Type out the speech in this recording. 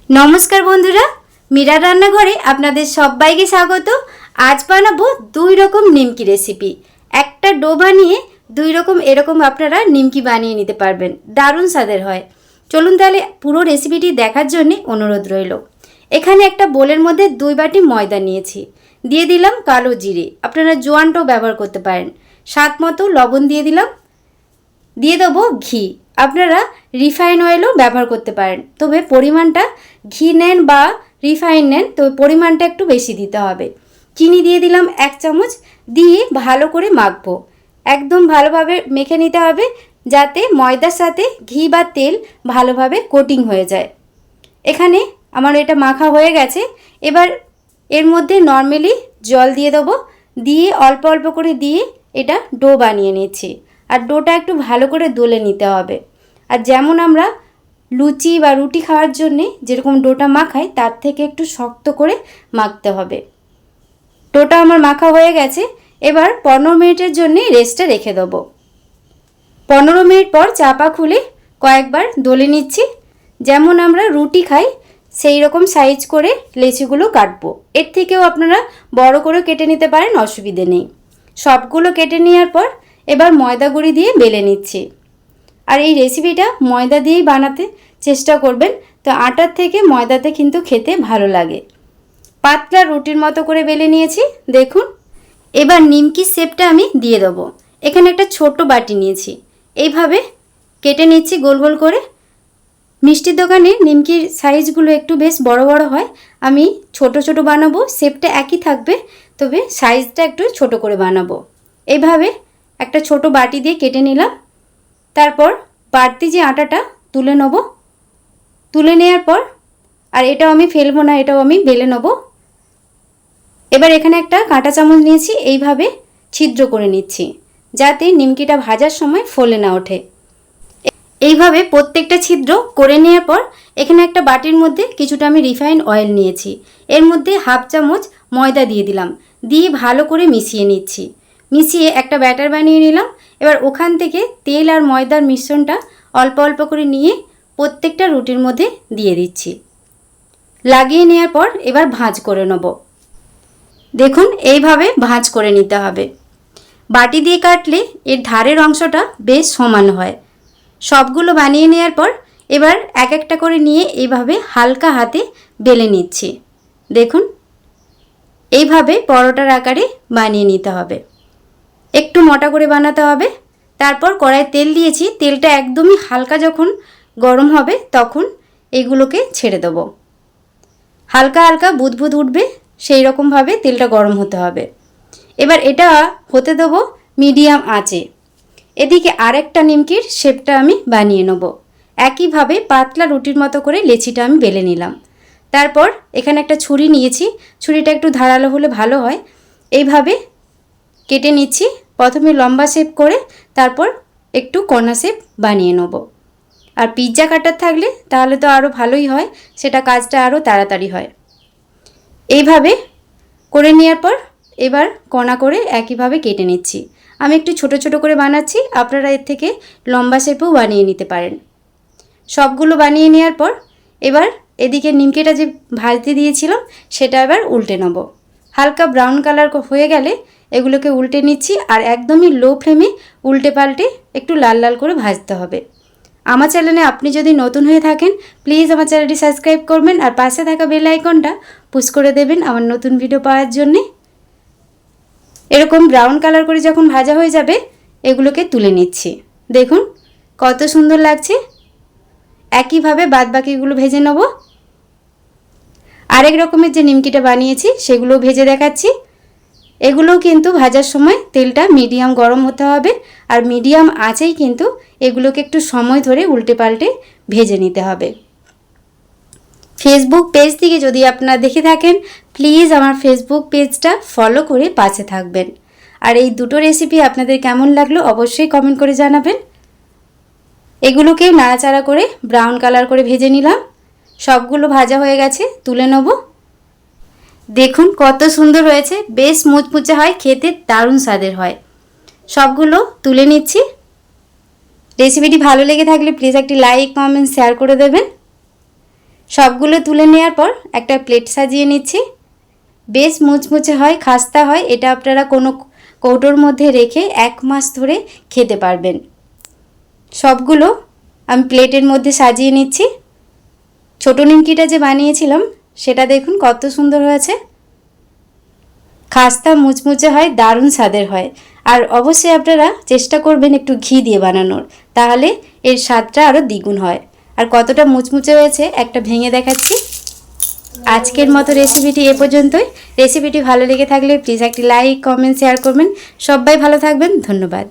নমস্কার বন্ধুরা, মীরা রান্নাঘরে আপনাদের সবাইকে স্বাগত। আজ বানাবো দুই রকম নিমকি রেসিপি। একটা ডো বানিয়ে দুই রকম এরকম আপনারা নিমকি বানিয়ে নিতে পারবেন, দারুণ স্বাদের হয়। চলুন তাহলে পুরো রেসিপিটি দেখার জন্য অনুরোধ রইল। এখানে একটা বোলের মধ্যে 2 বাটি ময়দা নিয়েছি, দিয়ে দিলাম কালো জিরে, আপনারা জোয়ানটাও ব্যবহার করতে পারেন। স্বাদ মতো লবণ দিয়ে দিলাম, দিয়ে দেবো ঘি। আপনারা রিফাইন অয়েলও ব্যবহার করতে পারেন, তবে পরিমাণটা ঘি নেন বা রিফাইন নেন, তবে পরিমাণটা একটু বেশি দিতে হবে। চিনি দিয়ে দিলাম 1 চামচ, দিয়ে ভালো করে মাখবো। একদম ভালোভাবে মেখে নিতে হবে, যাতে ময়দার সাথে ঘি বা তেল ভালোভাবে কোটিং হয়ে যায়। এখানে আমার এটা মাখা হয়ে গেছে। এবার এর মধ্যে নর্মালি জল দিয়ে দেবো, দিয়ে অল্প অল্প করে দিয়ে এটা ডো বানিয়ে নিচ্ছি। আর ডোটা একটু ভালো করে দলে নিতে হবে। আর যেমন আমরা লুচি বা রুটি খাওয়ার জন্যে যেরকম ডোটা মাখাই, তার থেকে একটু শক্ত করে মাখতে হবে। ডোটা আমার মাখা হয়ে গেছে। এবার 15 মিনিটের জন্য রেস্টে রেখে দেবো। 15 মিনিট পর চাপা খুলে কয়েকবার দলে নিচ্ছি। যেমন আমরা রুটি খাই সেই রকম সাইজ করে লেচিগুলো কাটবো। এর থেকেও আপনারা বড় করে কেটে নিতে পারেন, অসুবিধে নেই। সবগুলো কেটে নেওয়ার পর এবার ময়দা গুঁড়ি দিয়ে বেলে নিচ্ছি। আর এই রেসিপিটা ময়দা দিয়েই বানাতে চেষ্টা করবেন, তো আটার থেকে ময়দাতে কিন্তু খেতে ভালো লাগে। পাতলা রুটির মতো করে বেলে নিয়েছি, দেখুন। এবার নিমকির শেপটা আমি দিয়ে দেবো। এখানে একটা ছোট বাটি নিয়েছি, এইভাবে কেটে নিচ্ছি গোল গোল করে। মিষ্টির দোকানে নিমকির সাইজগুলো একটু বেশ বড় বড় হয়, আমি ছোট ছোট বানাবো। শেপটা একই থাকবে, তবে সাইজটা একটু ছোট করে বানাবো। এইভাবে একটা ছোট বাটি দিয়ে কেটে নিলাম। তারপর বাড়তি যে আটাটা তুলে নেব। তুলে নেওয়ার পর আর এটাও আমি ফেলবো না, এটাও আমি বেলে নেব। এবার এখানে একটা কাঁটা চামচ নিয়েছি, এইভাবে ছিদ্র করে নিচ্ছি, যাতে নিমকিটা ভাজার সময় ফোলে না ওঠে। এইভাবে প্রত্যেকটা ছিদ্র করে নেওয়ার পর এখানে একটা বাটির মধ্যে কিছুটা আমি রিফাইন অয়েল নিয়েছি, এর মধ্যে 1/2 চামচ ময়দা দিয়ে দিলাম, দিয়ে ভালো করে মিশিয়ে নিচ্ছি। মিশিয়ে একটা ব্যাটার বানিয়ে নিলাম। এবার ওখান থেকে তেল আর ময়দার মিশ্রণটা অল্প অল্প করে নিয়ে প্রত্যেকটা রুটির মধ্যে দিয়ে দিচ্ছি। লাগিয়ে নেওয়ার পর এবার ভাঁজ করে নেব। দেখুন, এইভাবে ভাঁজ করে নিতে হবে। বাটি দিয়ে কাটলে এর ধারের অংশটা বেশ সমান হয়। সবগুলো বানিয়ে নেওয়ার পর এবার এক একটা করে নিয়ে এইভাবে হালকা হাতে বেলে নিচ্ছি। দেখুন, এইভাবে পরোটার আকারে বানিয়ে নিতে হবে। একটু মোটা করে বানাতে হবে। তারপর কড়াই তেল দিয়েছি, তেলটা একদমই হালকা যখন গরম হবে তখন এইগুলোকে ছেড়ে দেব। হালকা হালকা বুদবুদ উঠবে, সেই রকমভাবে তেলটা গরম হতে হবে। এবার এটা হতে দেবো মিডিয়াম আঁচে। এদিকে আরেকটা নিমকির শেপটা আমি বানিয়ে নেব। একইভাবে পাতলা রুটির মতো করে লেচিটা আমি বেলে নিলাম। তারপর এখানে একটা ছুরি নিয়েছি, ছুরিটা একটু ধারালো হলে ভালো হয়। এইভাবে কেটে নিচ্ছি, প্রথমে লম্বা শেপ করে তারপর একটু কোনা শেপ বানিয়ে নেব। আর পিৎজা কাটার থাকলে তাহলে তো আরও ভালোই হয়, সেটা কাজটা আরও তাড়াতাড়ি হয়। এইভাবে করে নেওয়ার পর এবার কোনা করে একইভাবে কেটে নিচ্ছি। আমি একটু ছোট ছোট করে বানাচ্ছি, আপনারা এর থেকে লম্বা শেপেও বানিয়ে নিতে পারেন। সবগুলো বানিয়ে নেওয়ার পর এবার এদিকে নিমকিটা যে ভাজতে দিয়েছিলাম সেটা এবার উল্টে নেব। হালকা ব্রাউন কালার হয়ে গেলে এগুলোকে উল্টে নিচ্ছি, আর একদমই লো ফ্লেমে উল্টে পাল্টে একটু লাল লাল করে ভাজতে হবে। আমার চ্যানেলে আপনি যদি নতুন হয়ে থাকেন প্লিজ আমার চ্যানেলটি সাবস্ক্রাইব করবেন, আর পাশে থাকা বেল আইকনটা পুশ করে দেবেন আমার নতুন ভিডিও পাওয়ার জন্যে। এরকম ব্রাউন কালার করে যখন ভাজা হয়ে যাবে এগুলোকে তুলে নিচ্ছি। দেখুন কত সুন্দর লাগছে। একইভাবে বাদবাকিগুলো ভেজে নেব। আরেক রকমের যে নিমকিটা বানিয়েছি সেগুলো ভেজে দেখাচ্ছি। এগুলোও কিন্তু ভাজার সময় তেলটা মিডিয়াম গরম হতে হবে, আর মিডিয়াম আঁচেই কিন্তু এগুলোকে একটু সময় ধরে উল্টে পাল্টে ভেজে নিতে হবে। ফেসবুক পেজ থেকে যদি আপনারা দেখে থাকেন প্লিজ আমার ফেসবুক পেজটা ফলো করে পাশে থাকবেন। আর এই দুটো রেসিপি আপনাদের কেমন লাগলো অবশ্যই কমেন্ট করে জানাবেন। এগুলোকেও নাড়াচাড়া করে ব্রাউন কালার করে ভেজে নিলাম। সবগুলো ভাজা হয়ে গেছে, তুলে নেব। দেখুন কত সুন্দর হয়েছে, বেশ মুচমুচে হয়, খেতে দারুণ স্বাদের হয়। সবগুলো তুলে নিচ্ছি। রেসিপিটি ভালো লেগে থাকলে প্লিজ একটি লাইক কমেন্ট শেয়ার করে দেবেন। সবগুলো তুলে নেওয়ার পর একটা প্লেট সাজিয়ে নিচ্ছি। বেশ মুচমুচে হয়, খাস্তা হয়। এটা আপনারা কোনো কৌটোর মধ্যে রেখে 1 মাস ধরে খেতে পারবেন। সবগুলো আমি প্লেটের মধ্যে সাজিয়ে নিচ্ছি। ছোটো নিমকিটা যে বানিয়েছিলাম সেটা দেখুন কত সুন্দর হয়েছে। খাস্তা মুচমুচে হয়, দারুণ স্বাদের হয়। আর অবশ্যই আপনারা চেষ্টা করবেন একটু ঘি দিয়ে বানানোর, তাহলে এর স্বাদটা আরও দ্বিগুণ হয়। আর কতটা মুচমুচে হয়েছে একটা ভেঙে দেখাচ্ছি। আজকের মতো রেসিপিটি এ পর্যন্তই। রেসিপিটি ভালো লেগে থাকলে প্লিজ একটি লাইক, কমেন্ট, শেয়ার করবেন। সবাই ভালো থাকবেন। ধন্যবাদ।